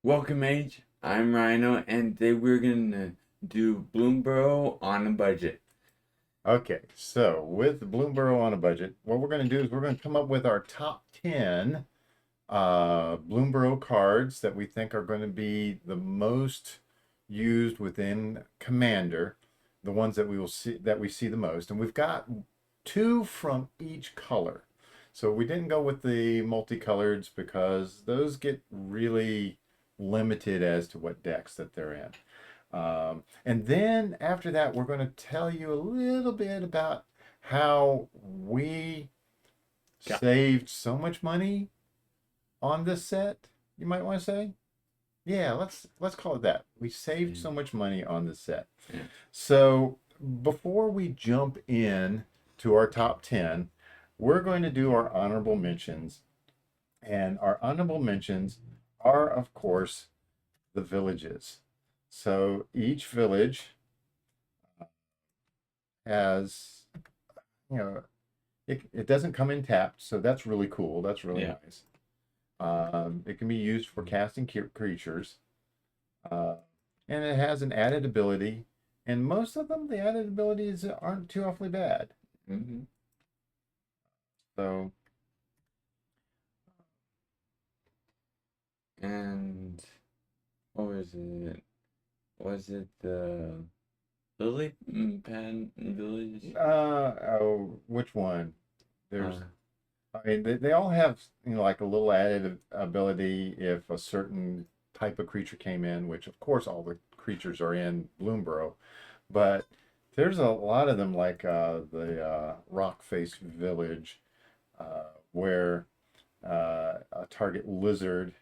Welcome, Mage. I'm Rhino, and today we're gonna do Bloomburrow on a budget. Okay, so with Bloomburrow on a budget, what we're going to do is we're going to come up with our top 10 Bloomburrow cards that we think are going to be the most used within Commander, the ones that we see the most. And we've got two from each color. So we didn't go with the multicoloreds because those get really limited as to what decks that they're in. And then after that, we're going to tell you a little bit about how we Yeah. saved so much money on this set. You might want to say, yeah, let's call it that. We saved Mm, so much money on this set. yeah. So before we jump in to our top 10, we're going to do our honorable mentions. And our honorable mentions are, of course, the villages. So each village has, you know, it doesn't come in tapped, so that's really cool. That's really Yeah. nice. It can be used for casting creatures, uh, and it has an added ability. And most of them, the added abilities aren't too awfully bad. hmm So, And what was it? Was it the Lily Pad Village? which one? There's, Uh, I mean, they all have, like a little added ability if a certain type of creature came in, which of course all the creatures are in Bloomburrow. But there's a lot of them, like the Rock Face Village, where a target lizard,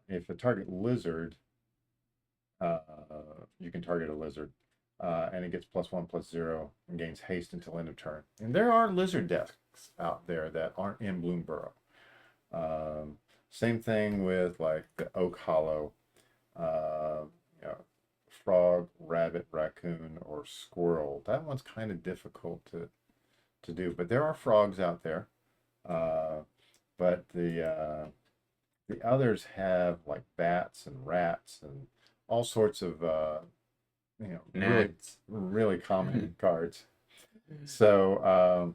if a target lizard, uh, you can target a lizard, and it gets +1/+0 and gains haste until end of turn. And there are lizard decks out there that aren't in Bloomburrow. Same thing with like the Oak Hollow, uh, you know, frog, rabbit, raccoon, or squirrel. That one's kind of difficult to do, but there are frogs out there. Uh, but the others have like bats and rats and all sorts of really Nats. really common cards. So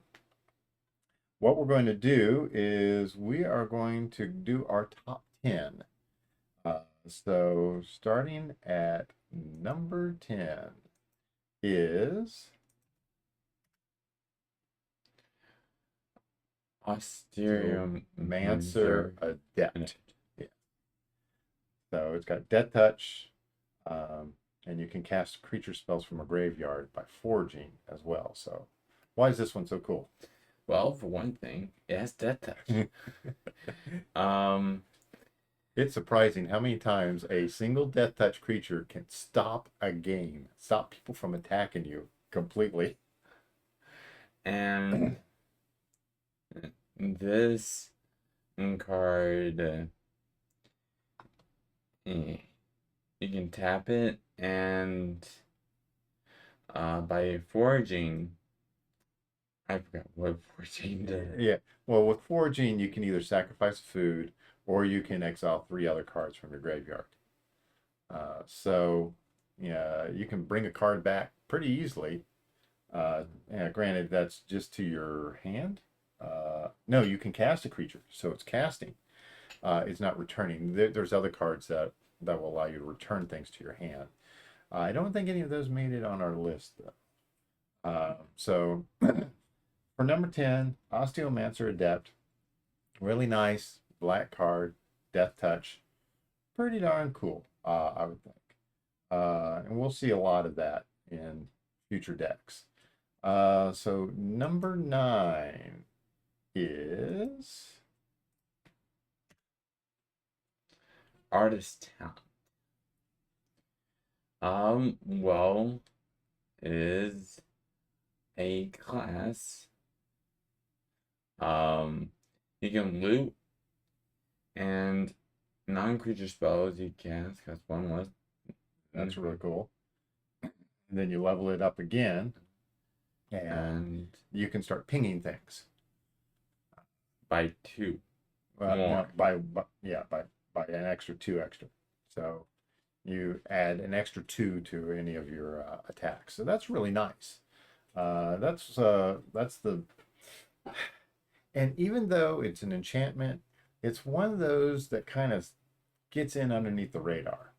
what we're going to do is we are going to do our top 10. So starting at number 10 is Austerium Mancer Adept. Yeah. So it's got Death Touch, and you can cast creature spells from a graveyard by foraging as well. So why is this one so cool? Well, for one thing, it has Death Touch. Um, It's surprising how many times a single Death Touch creature can stop a game, stop people from attacking you completely. and this card, you can tap it, and by foraging, I forgot what foraging did. Yeah. Well, with foraging, you can either sacrifice food or you can exile 3 other cards from your graveyard. So, yeah, you can bring a card back pretty easily. Yeah, granted, that's just to your hand. No, you can cast a creature, so it's casting. It's not returning. There's other cards that will allow you to return things to your hand. I don't think any of those made it on our list, though. So for number 10, Osteomancer Adept, really nice black card, Death Touch, pretty darn cool, I would think. And we'll see a lot of that in future decks. So number 9 is Artist Town. Well, it is a class. Um, you can loot and non-creature spells you cast cost one less. that's really cool. And then you level it up again, and And you can start pinging things. by two No, more. yeah, by an extra 2 extra. So you add an extra 2 to any of your attacks. So that's really nice. That's the and even though it's an enchantment, it's one of those that kind of gets in underneath the radar.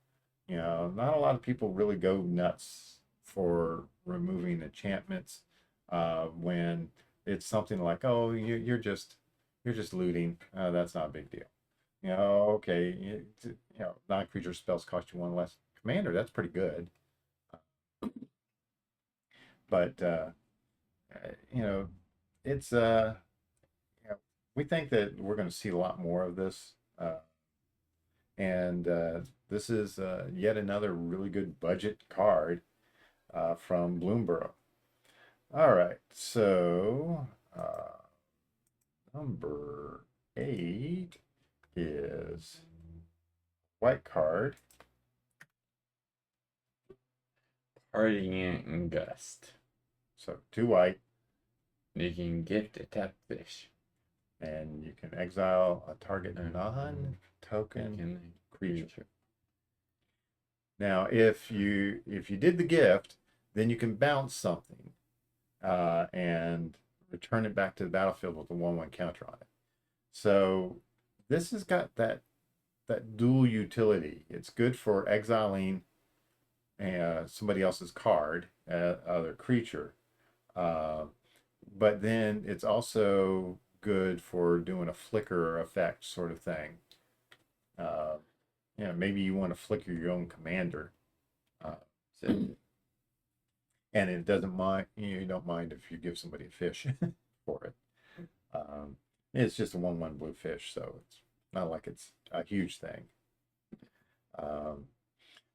You know, not a lot of people really go nuts for removing enchantments when it's something like, oh, you're just looting. That's not a big deal. You know, okay, non-creature spells cost you 1 less commander. That's pretty good. But you know, it's we think that we're going to see a lot more of this, and this is yet another really good budget card from Bloomburrow. All right, so number 8 is white card. Parting and Gust. So 2 white. You can gift a tapped fish. And you can exile a target non-token creature. Now, if you did the gift, then you can bounce something and return it back to the battlefield with a 1/1 counter on it. So this has got that dual utility. It's good for exiling somebody else's card, other creature, but then it's also good for doing a flicker effect sort of thing. Maybe you want to flicker your own commander, and it doesn't mind. You don't mind if you give somebody a fish for it. It's just a 1/1 blue fish, so it's not like it's a huge thing.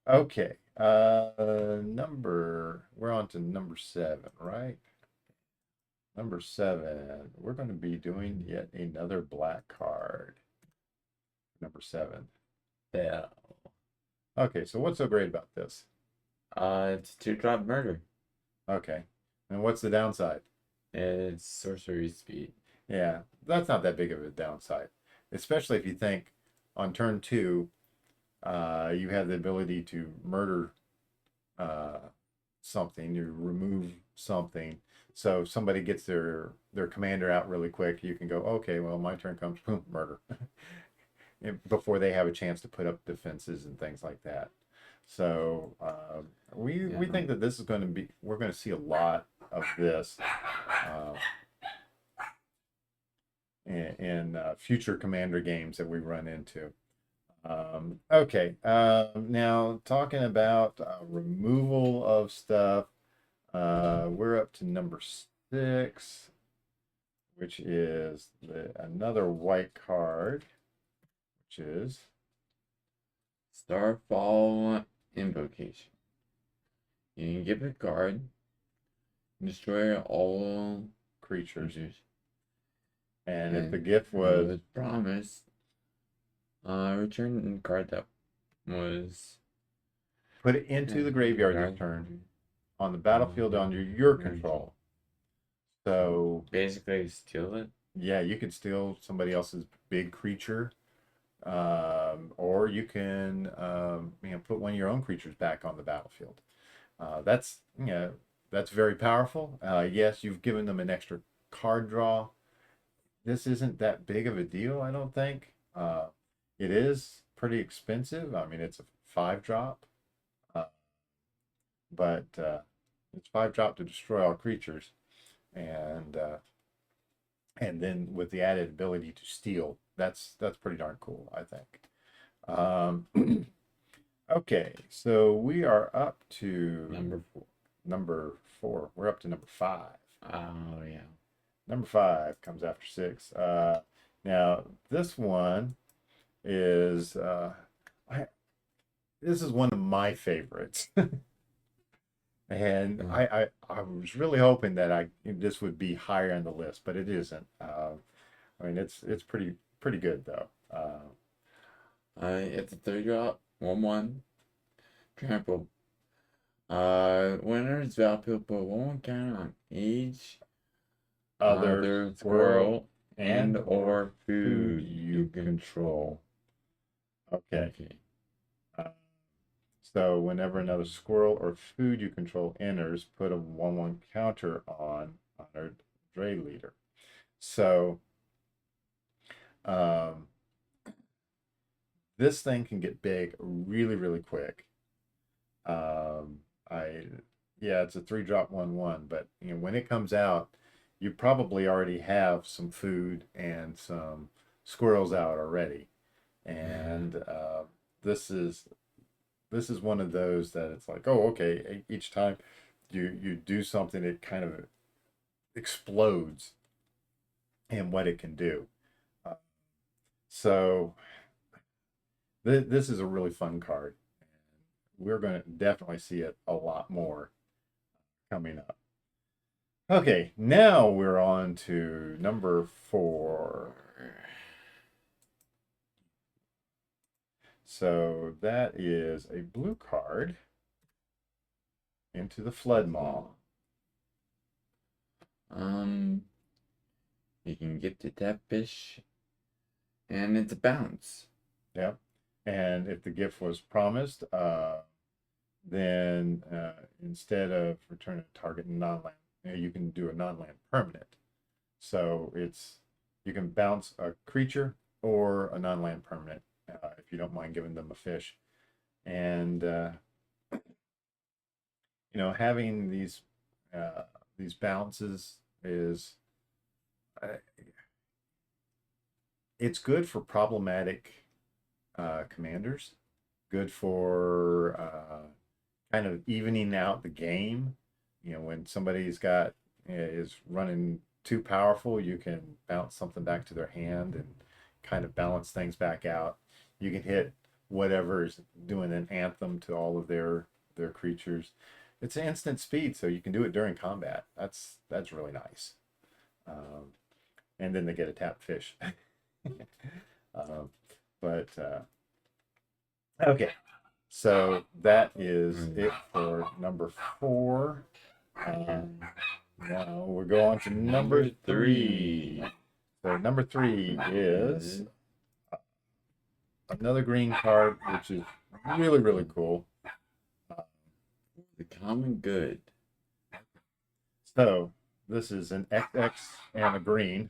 Okay, we're on to number 7, right? Number 7, we're going to be doing yet another black card. Number 7. Yeah. Okay, so what's so great about this? It's 2-drop murder. Okay, and what's the downside? It's sorcery speed. Yeah, that's not that big of a downside, especially if you think on turn 2, you have the ability to murder something, you remove something. So if somebody gets their commander out really quick, you can go, okay, well, my turn comes, boom, murder. Before they have a chance to put up defenses and things like that. So we think that this is going to be, we're going to see a lot of this in future commander games that we run into. Okay, now talking about removal of stuff, we're up to number 6, which is another white card, which is Starfall Invocation. You can give a card, destroy all creatures. creatures. And if the gift was promised, return a card that was put it into the graveyard this turn on the battlefield under your control. So basically steal it. Yeah, you could steal somebody else's big creature, or you can put one of your own creatures back on the battlefield. That's very powerful. Yes, you've given them an extra card draw. This isn't that big of a deal, I don't think. It is pretty expensive. I mean, it's a 5-drop, but it's 5-drop to destroy all creatures, and then with the added ability to steal, that's pretty darn cool, I think. Okay, so we are up to number 4. We're up to number 5. Oh yeah. Number 5 comes after 6. Now this one is this is one of my favorites. And I was really hoping that this would be higher on the list, but it isn't. I mean, it's pretty good though. It's a 3-drop, 1/1, trample. Winners battlefield put 1/1 counter on each other squirrel and or food you control. Okay. Okay. Uh, so whenever another squirrel or food you control enters, put a 1/1 counter on Honored Dray Leader. So um, this thing can get big really, really quick. Um, I yeah, it's a 3-drop 1/1, but when it comes out, you probably already have some food and some squirrels out already, and this is this is one of those that it's like, oh, okay, each time you do something, it kind of explodes in what it can do. Uh, so this is a really fun card. We're going to definitely see it a lot more coming up. Okay, now we're on to number 4. So that is a blue card into the Flood Maw. You can get to that fish, and it's a bounce. Yeah. And if the gift was promised, then instead of return a target non-land, you can do a non-land permanent. So you can bounce a creature or a non-land permanent if you don't mind giving them a fish. And having these bounces is it's good for problematic commanders, good for kind of evening out the game. When somebody's got is running too powerful, you can bounce something back to their hand and kind of balance things back out. You can hit whatever's doing an anthem to all of their creatures. It's an instant speed, so you can do it during combat. That's really nice. And then they get a tap fish. But okay, so that is it for number 4. Now we're going to number 3. So number 3 is another green card, which is really, really cool. The common good. So this is an XX and a green.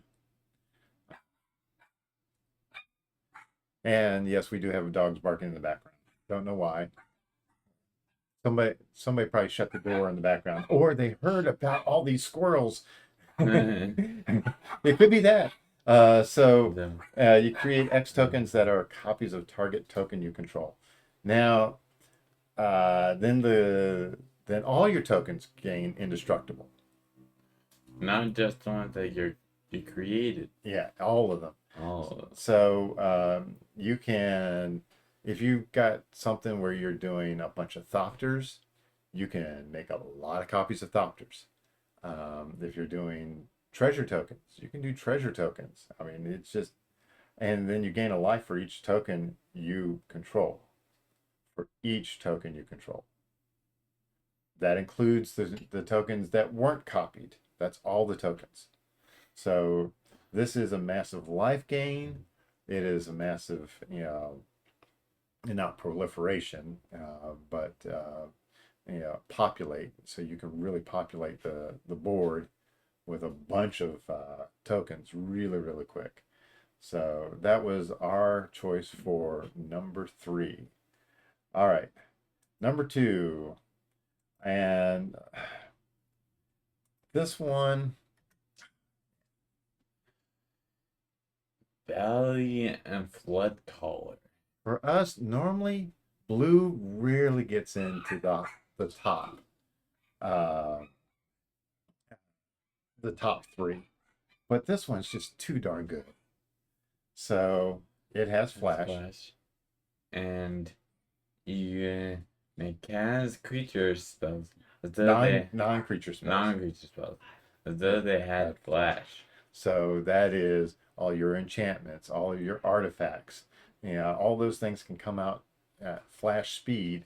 And yes, we do have dogs barking in the background. Don't know why. Somebody probably shut the door in the background, or they heard about all these squirrels. It could be that. So you create X tokens that are copies of target token you control. Now, then all your tokens gain indestructible. Not just the ones that you created. Yeah, all of them. All of them. So you can, if you've got something where you're doing a bunch of Thopters, you can make a lot of copies of Thopters. If you're doing treasure tokens, you can do treasure tokens. I mean, it's just, and then you gain a life for each token you control. For each token you control. That includes the tokens that weren't copied. That's all the tokens. So this is a massive life gain. It is a massive, not proliferation, but populate. So you can really populate the board with a bunch of tokens really, really quick. So that was our choice for number 3. All right, number 2. And this one, Valley and Flood Caller. for us, normally blue rarely gets into the top, the top 3, but this one's just too darn good. So it has flash. And you make cast creature spells. Non-creature spells. Non-creature spells. As though they had flash. So that is all your enchantments, all your artifacts. All those things can come out at flash speed,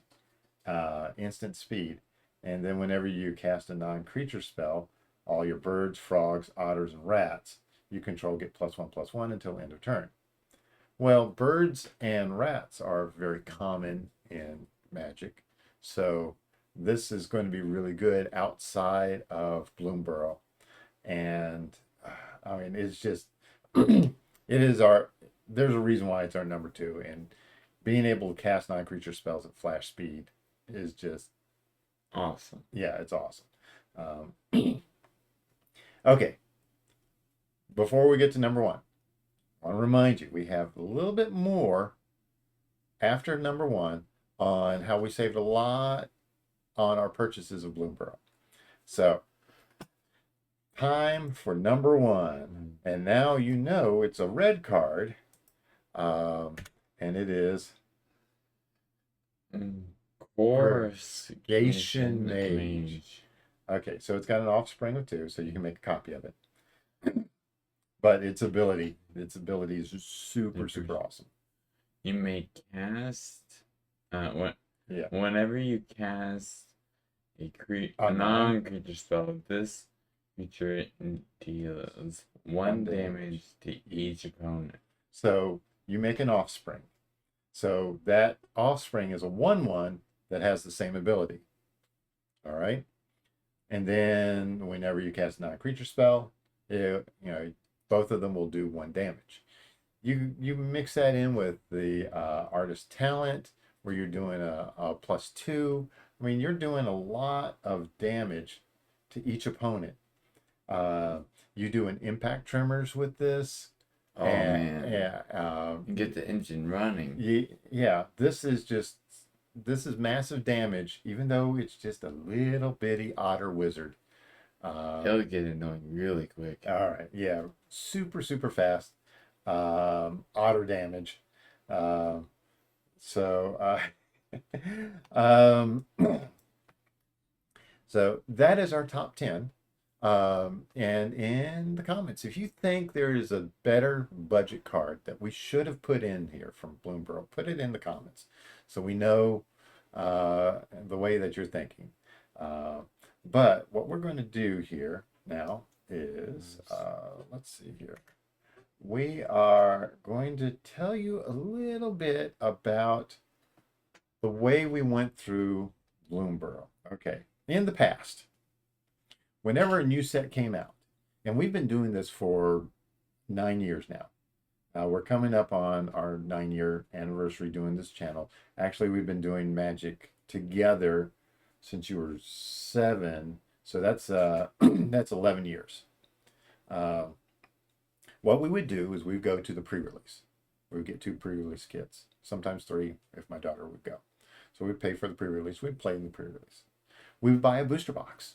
instant speed. And then whenever you cast a non-creature spell, all your birds, frogs, otters, and rats you control get +1/+1 until end of turn. Well, birds and rats are very common in Magic. So this is going to be really good outside of Bloomburrow. And I mean, it's just, it is our, there's a reason why it's our number two. And being able to cast non-creature spells at flash speed is just, Awesome. yeah, it's awesome. Okay, before we get to number one, I want to remind you we have a little bit more after number one on how we saved a lot on our purchases of Bloomburrow. So, time for number one. And now you know it's a red card. And it is Coruscation Mage. Okay, so it's got an offspring of 2, so you can make a copy of it. But its ability is super awesome. You may cast Yeah. whenever you cast a non-creature spell, this creature deals 1 damage to each opponent. So you make an offspring. So that offspring is a 1/1 that has the same ability. All right. And then whenever you cast a non-creature spell, both of them will do 1 damage. You mix that in with the artist talent where you're doing a +2. I mean, you're doing a lot of damage to each opponent. You do an impact tremors with this. Oh man! Yeah, you get the engine running. Yeah, this is massive damage, even though it's just a little bitty otter wizard. He'll get annoying really quick. All right, yeah, super fast. Otter damage. So so that is our top 10. And in the comments, if you think there is a better budget card that we should have put in here from Bloomburrow, put it in the comments so we know the way that you're thinking. But what we're going to do here now is, let's see here. We are going to tell you a little bit about the way we went through Bloomburrow. Okay, in the past, whenever a new set came out, and we've been doing this for 9 years now. We're coming up on our 9-year anniversary doing this channel. Actually, we've been doing Magic together since you were 7, so that's that's 11 years. What we would do is we'd go to the pre-release. We would get 2 pre-release kits, sometimes 3 if my daughter would go. So we'd pay for the pre-release. We'd play in the pre-release. We would buy a booster box.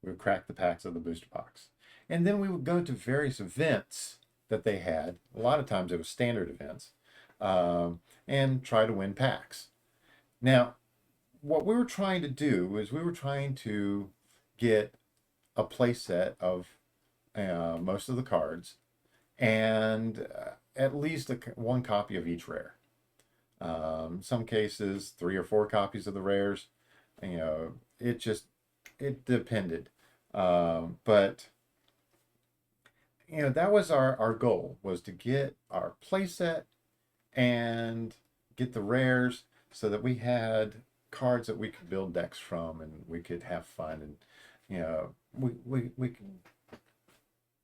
We would crack the packs of the booster box. And then we would go to various events that they had. A lot of times it was standard events. And try to win packs. Now, what we were trying to do is we were trying to get a play set of most of the cards and at least 1 copy of each rare. Some cases 3 or 4 copies of the rares. It depended. But that was our goal, was to get our playset and get the rares so that we had cards that we could build decks from and we could have fun, and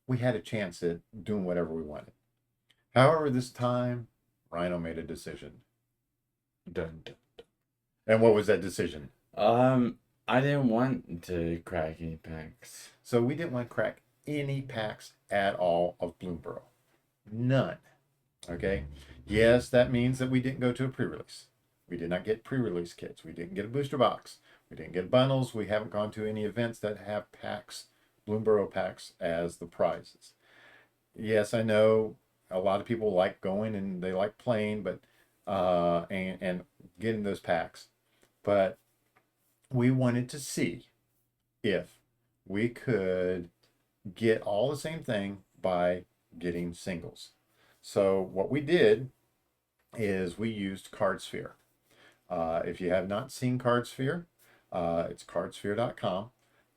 we had a chance at doing whatever we wanted. However, this time Rhino made a decision. Dun, dun, dun. And what was that decision? I didn't want to crack any packs. So we didn't want to crack any packs at all of Bloomburrow. None. Okay? Yes, that means that we didn't go to a pre-release. We did not get pre-release kits. We didn't get a booster box. We didn't get bundles. We haven't gone to any events that have packs, Bloomburrow packs, as the prizes. Yes, I know a lot of people like going and they like playing, but and getting those packs. But we wanted to see if we could get all the same thing by getting singles. So what we did is we used CardSphere. If you have not seen CardSphere, it's cardsphere.com.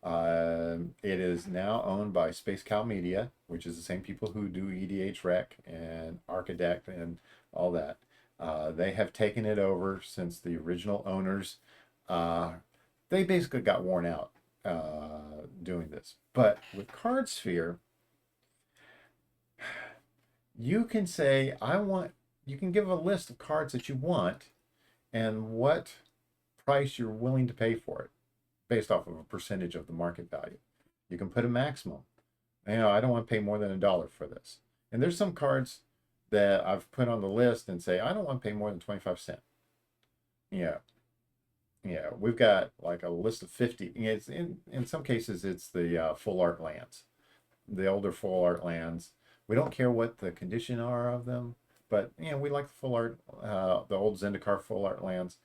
It is now owned by Space Cow Media, which is the same people who do EDH Rec and Architect and all that. They have taken it over since the original owners. Uh, they basically got worn out doing this. But with CardSphere, you can say, you can give a list of cards that you want and what price you're willing to pay for it based off of a percentage of the market value. You can put a maximum. I don't want to pay more than $1 for this. And there's some cards that I've put on the list and say, I don't want to pay more than 25 cents. Yeah. Yeah, we've got like a list of 50. It's in some cases it's the full art lands, the older full art lands. We don't care what the condition are of them, but we like the full art, the old Zendikar full art lands.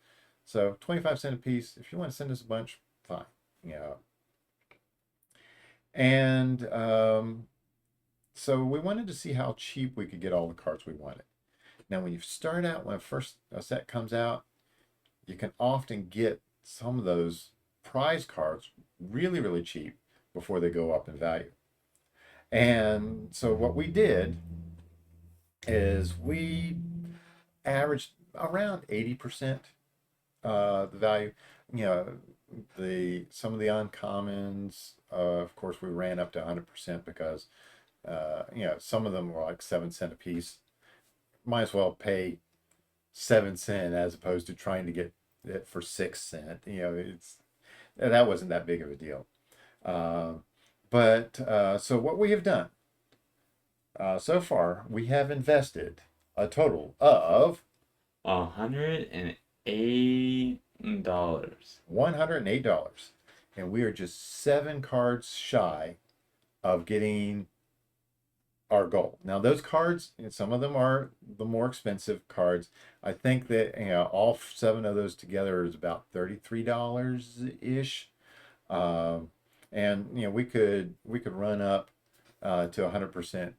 So 25 cents a piece. If you want to send us a bunch, fine. Yeah. And so we wanted to see how cheap we could get all the cards we wanted. Now, when you start out, when first a set comes out, you can often get some of those prize cards really, really cheap before they go up in value. And so what we did is we averaged around 80% the value. Some of the uncommons, of course, we ran up to 100% because some of them were like 7 cents a piece. Might as well pay 7 cents as opposed to trying to get it for 6 cents. That wasn't that big of a deal. So what we have done so far, we have invested a total of $108. $108, and we are just 7 cards shy of getting our goal. Now those cards, some of them are the more expensive cards. I think that all 7 of those together is about $33 ish. And we could run up to 100%,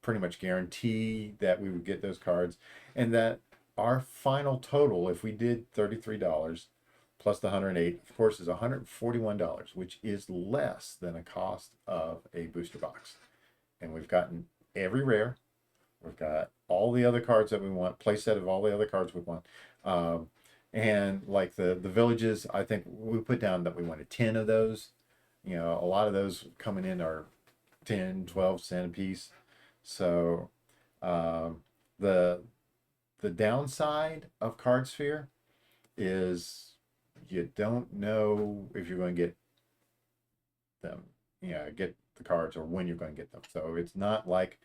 pretty much guarantee that we would get those cards, and that our final total, if we did $33 plus the 108, of course, is $141, which is less than a cost of a booster box. And we've gotten every rare. We've got all the other cards that we want, playset of all the other cards we want. And like the villages, I think we put down that we wanted 10 of those. A lot of those coming in are 10, 12 cents a piece. So the downside of CardSphere is you don't know if you're going to get them, get the cards or when you're going to get them. So it's not like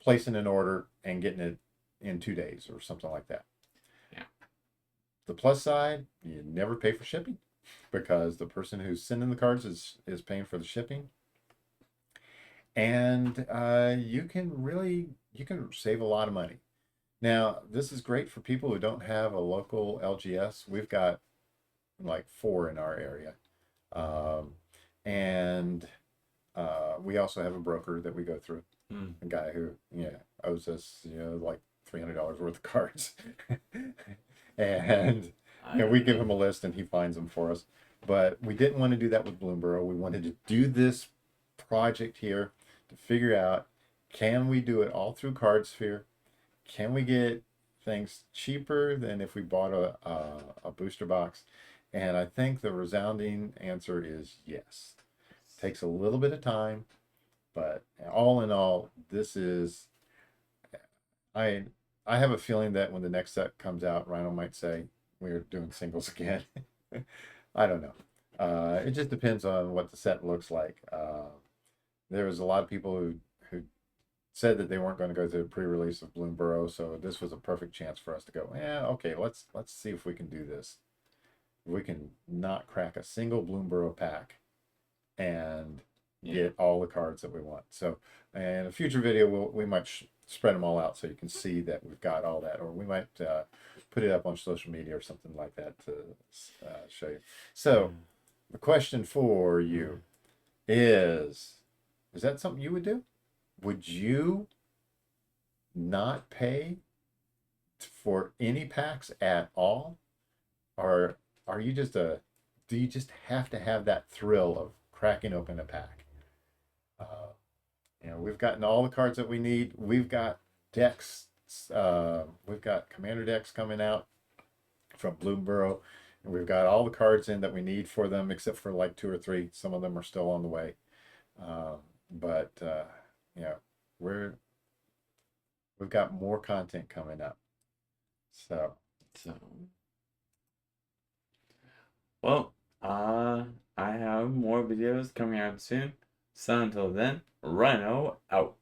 placing an order and getting it in 2 days or something like that. Yeah. The plus side, you never pay for shipping because the person who's sending the cards is paying for the shipping. And you can save a lot of money. Now, this is great for people who don't have a local LGS. We've got like 4 in our area. And we also have a broker that we go through, a guy who owes us like $300 worth of cards. And we give him a list and he finds them for us. But we didn't want to do that with Bloomburrow. We wanted to do this project here to figure out, can we do it all through CardSphere? Can we get things cheaper than if we bought a booster box? And I think the resounding answer is yes. It takes a little bit of time, but all in all, this is, I have a feeling that when the next set comes out, Rhino might say, we're doing singles again. I don't know. It just depends on what the set looks like. There was a lot of people who said that they weren't going to go to the pre-release of Bloomburrow, so this was a perfect chance for us to go, okay, let's see if we can do this. We can not crack a single Bloomburrow pack and get all the cards that we want. So in a future video, we might spread them all out so you can see that we've got all that, or we might put it up on social media or something like that to show you. So the question for you is that something you would do? Would you not pay for any packs at all? Or are you just a you just have to have that thrill of cracking open a pack. We've gotten all the cards that we need. We've got decks. We've got commander decks coming out from Bloomburrow, and we've got all the cards in that we need for them, except for like 2 or 3. Some of them are still on the way. But we've got more content coming up. So, well, I have more videos coming out soon. So until then, Rhino out.